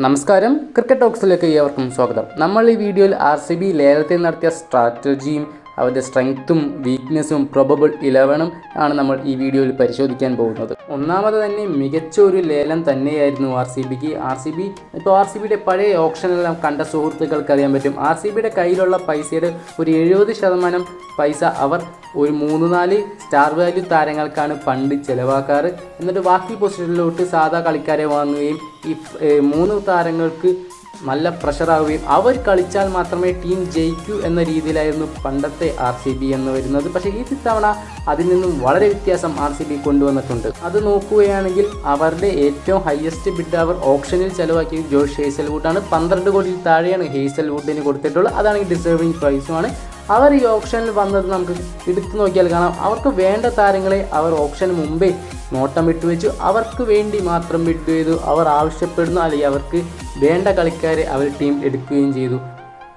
നമസ്കാരം, ക്രിക്കറ്റ് ടോക്സിലേക്ക് ഏവർക്കും സ്വാഗതം. നമ്മൾ ഈ വീഡിയോയിൽ RCB ലേലത്തിൽ നടത്തിയ സ്ട്രാറ്റജിയും അവരുടെ സ്ട്രെങ്ത്തും വീക്ക്നെസ്സും പ്രൊബബിൾ 11 ആണ് നമ്മൾ ഈ വീഡിയോയിൽ പരിശോധിക്കാൻ പോകുന്നത്. ഒന്നാമത് തന്നെ മികച്ച ഒരു ലേലം തന്നെയായിരുന്നു RCBക്ക്. RCBയുടെ പഴയ ഓപ്ഷനെല്ലാം കണ്ട സുഹൃത്തുക്കൾക്ക് അറിയാൻ പറ്റും. RCBയുടെ കയ്യിലുള്ള പൈസയുടെ ഒരു 70% പൈസ അവർ ഒരു 3-4 സ്റ്റാർ വാല്യൂ താരങ്ങൾക്കാണ് പണ്ട് ചിലവാക്കാറ്. എന്നിട്ട് ബാക്കി പൊസിഷനിലോട്ട് സാധാ കളിക്കാരെ വാങ്ങുകയും ഈ 3 താരങ്ങൾക്ക് നല്ല പ്രഷറാവുകയും അവർ കളിച്ചാൽ മാത്രമേ ടീം ജയിക്കൂ എന്ന രീതിയിലായിരുന്നു പണ്ടത്തെ RCB എന്ന് വരുന്നത്. പക്ഷേ ഈ തവണ അതിൽ നിന്നും വളരെ വ്യത്യാസം RCB കൊണ്ടുവന്നിട്ടുണ്ട്. അത് നോക്കുകയാണെങ്കിൽ അവരുടെ ഏറ്റവും ഹയസ്റ്റ് ബിഡ് അവർ ഓപ്ഷനിൽ ചിലവാക്കിയത് ജോഷ് ഹേസൽവുഡാണ്. 12 കോടിയിൽ താഴെയാണ് ഹേസൽവുഡിന് കൊടുത്തിട്ടുള്ളത്. അതാണെങ്കിൽ ഡിസേർവിങ് പ്രൈസുമാണ്. അവർ ഈ ഓപ്ഷനിൽ വന്നത് നമുക്ക് എടുത്തു നോക്കിയാൽ കാണാം. അവർക്ക് വേണ്ട താരങ്ങളെ അവർ ഓപ്ഷന് മുമ്പേ നോട്ടം വിട്ടുവെച്ചു. അവർക്ക് വേണ്ടി മാത്രം ബിഡ് ചെയ്തു. അവർ ആവശ്യപ്പെടുന്ന അല്ലെങ്കിൽ അവർക്ക് വേണ്ട കളിക്കാരെ അവർ ടീം എടുക്കുകയും ചെയ്തു.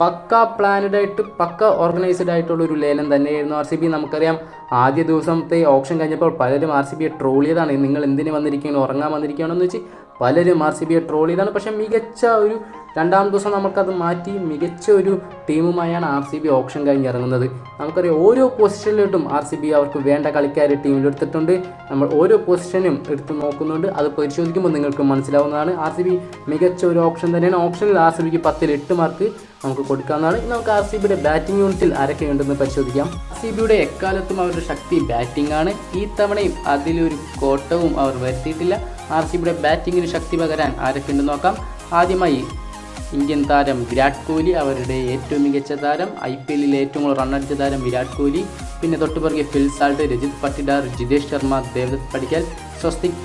പക്ക പ്ലാനഡ് ആയിട്ട് പക്ക ഓർഗനൈസ്ഡ് ആയിട്ടുള്ള ഒരു ലേലം തന്നെയായിരുന്നു RCB. നമുക്കറിയാം, ആദ്യ ദിവസത്തെ ഓപ്ഷൻ കഴിഞ്ഞപ്പോൾ പലരും RCBയെ ട്രോൾ ചെയ്താണ്. നിങ്ങൾ എന്തിനു വന്നിരിക്കുകയാണ്, ഉറങ്ങാൻ വന്നിരിക്കുകയാണെന്ന് വെച്ച് പലരും RCBയെ ട്രോൾ ചെയ്താണ്. പക്ഷേ മികച്ച ഒരു രണ്ടാം ദിവസം നമുക്കത് മാറ്റി മികച്ച ഒരു ടീമുമായാണ് RCB ഓപ്ഷൻ കഴിഞ്ഞ് ഇറങ്ങുന്നത്. നമുക്കറിയാം, ഓരോ പൊസിഷനിലോട്ടും RCB അവർക്ക് വേണ്ട കളിക്കാരെ ടീമിലെടുത്തിട്ടുണ്ട്. നമ്മൾ ഓരോ പൊസിഷനും എടുത്ത് നോക്കുന്നുണ്ട്. അത് പരിശോധിക്കുമ്പോൾ നിങ്ങൾക്ക് മനസ്സിലാവുന്നതാണ്. RCB മികച്ച ഒരു ഓപ്ഷൻ തന്നെയാണ്. ഓപ്ഷനിൽ RCBക്ക് 10-ൽ 8 മാർക്ക് നമുക്ക് കൊടുക്കാവുന്നതാണ്. ഇനി നമുക്ക് RCBയുടെ ബാറ്റിംഗ് യൂണിറ്റിൽ ആരൊക്കെയുണ്ടെന്ന് പരിശോധിക്കാം. RCBയുടെ എക്കാലത്തും അവരുടെ ശക്തി ബാറ്റിംഗ് ആണ്. ഈ തവണയും അതിലൊരു കോട്ടവും അവർ വരുത്തിയിട്ടില്ല. RCBയുടെ ബാറ്റിങ്ങിന് ശക്തി പകരാൻ ആരൊക്കെയുണ്ടെന്ന് നോക്കാം. ആദ്യമായി ഇന്ത്യൻ താരം വിരാട് കോഹ്ലി, അവരുടെ ഏറ്റവും മികച്ച താരം. IPLൽ ഏറ്റവും കൂടുതൽ റണ്ണടിച്ച താരം വിരാട് കോഹ്ലി. പിന്നെ തൊട്ടുപുറകെ ഫിൽ സാൾട്ട്, രജിത് പട്ടിദാർ, ജിതേഷ് ശർമ്മ, ദേവദത്ത് പടിക്കൽ, സ്വസ്തിക്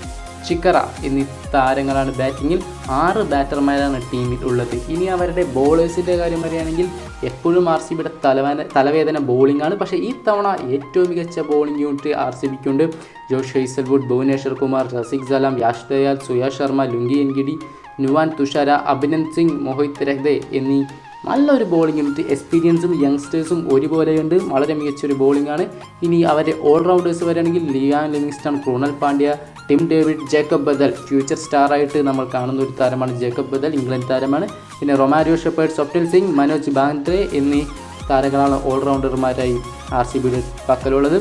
ചിക്കറ എന്നീ താരങ്ങളാണ് ബാറ്റിങ്ങിൽ. 6 ബാറ്റർമാരാണ് ടീമിൽ ഉള്ളത്. ഇനി അവരുടെ ബോളേഴ്സിൻ്റെ കാര്യം പറയുകയാണെങ്കിൽ എപ്പോഴും RCBയുടെ തലവേദന ബോളിംഗ് ആണ്. പക്ഷേ ഈ തവണ ഏറ്റവും മികച്ച ബോളിംഗ് യൂണിറ്റ് RCBക്കുണ്ട്. Josh Hazlewood, Bhuvneshwar Kumar, Rasikh Salam, Yash Dayal, Suyash Sharma, Lungi Ngidi, Nuwan Thushara, Abhinand Singh, Mohit Rathee എന്നീ നല്ലൊരു ബോളിംഗ് യൂണിറ്റ്. എക്സ്പീരിയൻസും യങ്സ്റ്റേഴ്സും ഒരുപോലെയുണ്ട്. വളരെ മികച്ചൊരു ബോളിംഗ് ആണ്. ഇനി അവരെ ഓൾറൗണ്ടേഴ്സ് വരികയാണെങ്കിൽ Liam Livingstone, Krunal Pandya, Tim David, Jacob Bethell. Future സ്റ്റാറായിട്ട് നമ്മൾ കാണുന്ന ഒരു താരമാണ് ജേക്കബ് ബദൽ, ഇംഗ്ലണ്ട് താരമാണ്. പിന്നെ റൊമാരിയോ ഷെപ്പേർഡ്, സ്വപ്നിൽ സിംഗ്, മനോജ് ബാന്ദ്രെ എന്നീ താരങ്ങളാണ് ഓൾറൗണ്ടർമാരായി RCBയുടെ പക്കലുള്ളത്.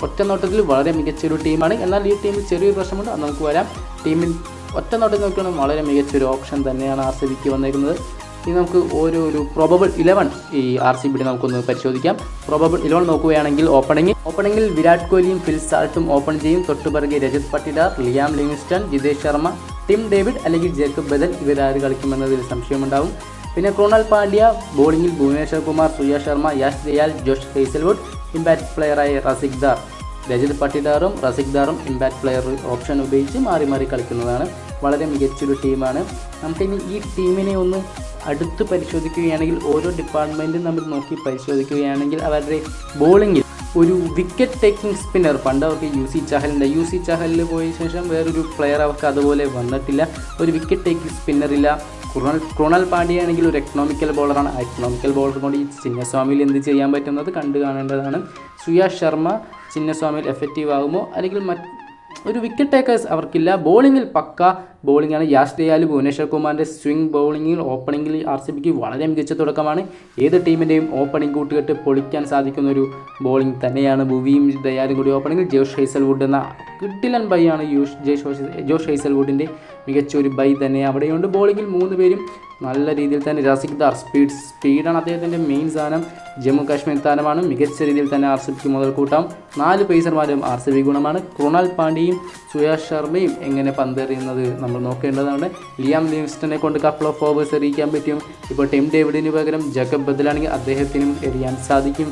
ഒറ്റ നോട്ടത്തിൽ വളരെ മികച്ചൊരു ടീമാണ്. എന്നാൽ ഈ ടീമിൽ ചെറിയൊരു പ്രശ്നമുണ്ട്. അത് നമുക്ക് വരാം. ടീമിൽ ഒറ്റ നോട്ടത്തിൽ നോക്കുകയാണെങ്കിൽ വളരെ മികച്ചൊരു ഓപ്ഷൻ തന്നെയാണ് RCBക്ക് വന്നിരിക്കുന്നത്. ഇനി നമുക്ക് ഒരു പ്രൊബബിൾ 11 ഈ RCBയുടെ നമുക്കൊന്ന് പരിശോധിക്കാം. പ്രൊബബിൾ 11 നോക്കുകയാണെങ്കിൽ ഓപ്പണിങ്ങിൽ വിരാട് കോഹ്ലിയും ഫിൽ സാൾട്ടും ഓപ്പൺ ചെയ്യും. തൊട്ടുപിറകെ Rajat Patidar, Liam Livingstone, Jitesh Sharma, Tim David അല്ലെങ്കിൽ ജേക്കബ് ബദൽ ഇവരാര് കളിക്കുമെന്നതിൽ സംശയമുണ്ടാകും. പിന്നെ ക്രൂണൽ പാണ്ഡ്യ. ബോളിങ്ങിൽ Bhuvneshwar Kumar, Suyash Sharma, Yash Dayal, Josh Hazlewood. Impact പ്ലെയറായ റസിക് ദാർ. രജിത് പട്ടിദാറും റസിക് ദാറും ഇമ്പാക്ട് പ്ലെയർ ഓപ്ഷൻ ഉപയോഗിച്ച് മാറി മാറി കളിക്കുന്നതാണ്. വളരെ മികച്ചൊരു ടീമാണ്. നമുക്കിനി ഈ ടീമിനെ ഒന്ന് അടുത്ത് പരിശോധിക്കുകയാണെങ്കിൽ ഓരോ ഡിപ്പാർട്ട്മെൻറ്റും നമ്മൾ നോക്കി പരിശോധിക്കുകയാണെങ്കിൽ അവരുടെ ബോളിങ്ങിൽ ഒരു വിക്കറ്റ് ടേക്കിംഗ് സ്പിന്നർ, പണ്ട് അവർക്ക് UC ചഹലിൽ പോയ ശേഷം വേറൊരു പ്ലെയർ അവർക്ക് അതുപോലെ വന്നിട്ടില്ല. ഒരു വിക്കറ്റ് ടേക്കിംഗ് സ്പിന്നറില്ല. ക്രൂണൽ പാണ്ഡ്യയാണെങ്കിൽ ഒരു എക്കണോമിക്കൽ ബോളറാണ്. ആ എക്കണോമിക്കൽ ബോളർ കൊണ്ട് ഈ ചിന്നസ്വാമിയിൽ എന്ത് ചെയ്യാൻ പറ്റുന്നത് കണ്ടു കാണേണ്ടതാണ്. സുയാ ശർമ്മ ചിന്നസ്വാമിയിൽ എഫക്റ്റീവ് ആകുമോ, അല്ലെങ്കിൽ ഒരു വിക്കറ്റ് ടേക്കേഴ്സ് അവർക്കില്ല. ബോളിങ്ങിൽ പക്ക ബോളിംഗാണ്. യാഷ് ദയാൽ, ഭുവനേശ്വർ കുമാറിൻ്റെ സ്വിംഗ് ബോളിങ്ങിൽ ഓപ്പണിങ്ങിൽ RCBക്ക് വളരെ മികച്ച തുടക്കമാണ്. ഏത് ടീമിൻ്റെയും ഓപ്പണിംഗ് കൂട്ടുകെട്ട് പൊളിക്കാൻ സാധിക്കുന്ന ഒരു ബോളിംഗ് തന്നെയാണ്. ഭുവിയും ദയാലും കൂടി ഓപ്പണിങ്ങിൽ. ജോഷ് ഹേസൽവുഡ് എന്ന കിഡിലൻ ബൈ ആണ് ജോഷ് ഹേസൽവുഡിൻ്റെ മികച്ച ഒരു ബൈ തന്നെ അവിടെയുണ്ട്. ബോളിങ്ങിൽ 3 പേരും നല്ല രീതിയിൽ തന്നെ. റസിക് ദാർ സ്പീഡാണ് അദ്ദേഹത്തിൻ്റെ മെയിൻ സാധനം. ജമ്മു കാശ്മീർ താരമാണ്. മികച്ച രീതിയിൽ തന്നെ RCBക്ക് മുതൽ കൂട്ടാം. 4 പേസർമാരും RCB ഗുണമാണ്. ക്രൂണൽ പാണ്ഡ്യയും സുയാ ശർമ്മയും എങ്ങനെ പന്തെറിയുന്നത് നമ്മൾ നോക്കേണ്ടതാണ്. ലിയാം ലിവിങ്സ്റ്റനെ കൊണ്ട് കപ്പിൾ ഓഫ് ഓവേഴ്സ് എറിയിക്കാൻ പറ്റും. ഇപ്പോൾ ടിം ഡേവിഡിന് പകരം ജേക്കബ് ബദലാണെങ്കിൽ അദ്ദേഹത്തിനും എറിയാൻ സാധിക്കും.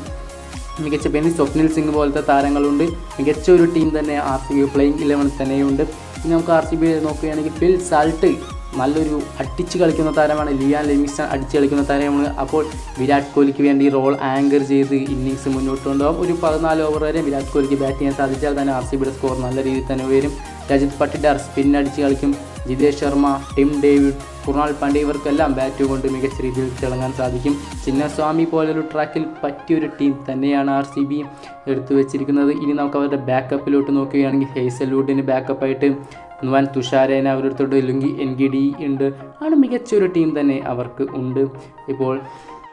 മികച്ച ബെന്നി, സ്വപ്നിൽ സിംഗ് പോലത്തെ താരങ്ങളുണ്ട്. മികച്ച ഒരു ടീം തന്നെ RCB പ്ലേയിങ് 11 തന്നെയുണ്ട്. ഇനി നമുക്ക് RCB നോക്കുകയാണെങ്കിൽ ഫിൽ സാൾട്ട് നല്ലൊരു അടിച്ച് കളിക്കുന്ന താരമാണ്. ലിയാൻ ലിവിങ്സ്റ്റൺ അടിച്ച് കളിക്കുന്ന താരമാണ്. അപ്പോൾ വിരാട് കോഹ്ലിക്ക് വേണ്ടി റോൾ ആങ്കർ ചെയ്ത് ഇന്നിങ്സ് മുന്നോട്ട് കൊണ്ടുപോകും. ഒരു 14 ഓവർ വരെ വിരാട് കോഹ്ലിക്ക് ബാറ്റ് ചെയ്യാൻ സാധിച്ചാൽ തന്നെ RCBയുടെ സ്കോർ നല്ല രീതിയിൽ തന്നെ ഉയരും. രജിത് പട്ടിദാർ സ്പിൻ അടിച്ച് കളിക്കും. ജിതേഷ് ശർമ്മ, ടിം ഡേവിഡ്, ക്രൂണൽ പാണ്ഡ്യ ഇവർക്കെല്ലാം ബാറ്റ് കൊണ്ട് മികച്ച രീതിയിൽ തിളങ്ങാൻ സാധിക്കും. ചിന്നസ്വാമി പോലൊരു ട്രാക്കിൽ പറ്റിയൊരു ടീം തന്നെയാണ് RCB എടുത്തു വെച്ചിരിക്കുന്നത്. ഇനി നമുക്ക് അവരുടെ ബാക്കപ്പിലോട്ട് നോക്കുകയാണെങ്കിൽ ഹേസൽവുഡിന് ബാക്കപ്പായിട്ട് നുവാൻ തുഷാരേന അവരടുത്തോട്ട് ലുങ്കി എൻഗിഡി ഉണ്ട്. ആണ് മികച്ചൊരു ടീം തന്നെ അവർക്ക് ഉണ്ട്. ഇപ്പോൾ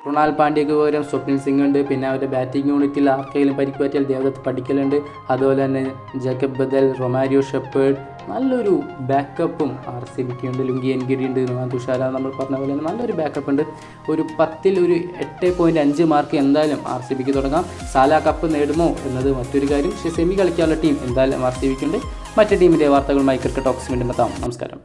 കൃണാൽ പാണ്ഡ്യയ്ക്ക് പകരം സ്വപ്നിൽ സിംഗ് ഉണ്ട്. പിന്നെ അവരുടെ ബാറ്റിംഗ് യൂണിറ്റിൽ ആർക്കെങ്കിലും പരിക്ക് പറ്റിയാൽ ദേവദത്ത് പടിക്കലുണ്ട്. അതുപോലെ തന്നെ ജേക്കബ് ബദൽ, റൊമാരിയോ ഷെപ്പേർഡ്, നല്ലൊരു ബാക്കപ്പും RCBക്ക് ഉണ്ട്. ലുങ്കി എൻഗിഡി ഉണ്ട്, നുവാൻ തുഷാര, നമ്മൾ പറഞ്ഞ പോലെ തന്നെ നല്ലൊരു ബാക്കപ്പ് ഉണ്ട്. ഒരു 10ൽ ഒരു 8.5 മാർക്ക് എന്തായാലും RCBക്ക് തുടങ്ങാം. സാല കപ്പ് നേടുമോ എന്നത് മറ്റൊരു കാര്യം. പക്ഷേ സെമി കളിക്കാനുള്ള ടീം എന്തായാലും RCBക്കുണ്ട്. മറ്റു ടീമിൻ്റെ വാർത്തകളുമായി ക്രിക്കറ്റ് ടോക്സ് വീണ്ടും എത്താം. നമസ്കാരം.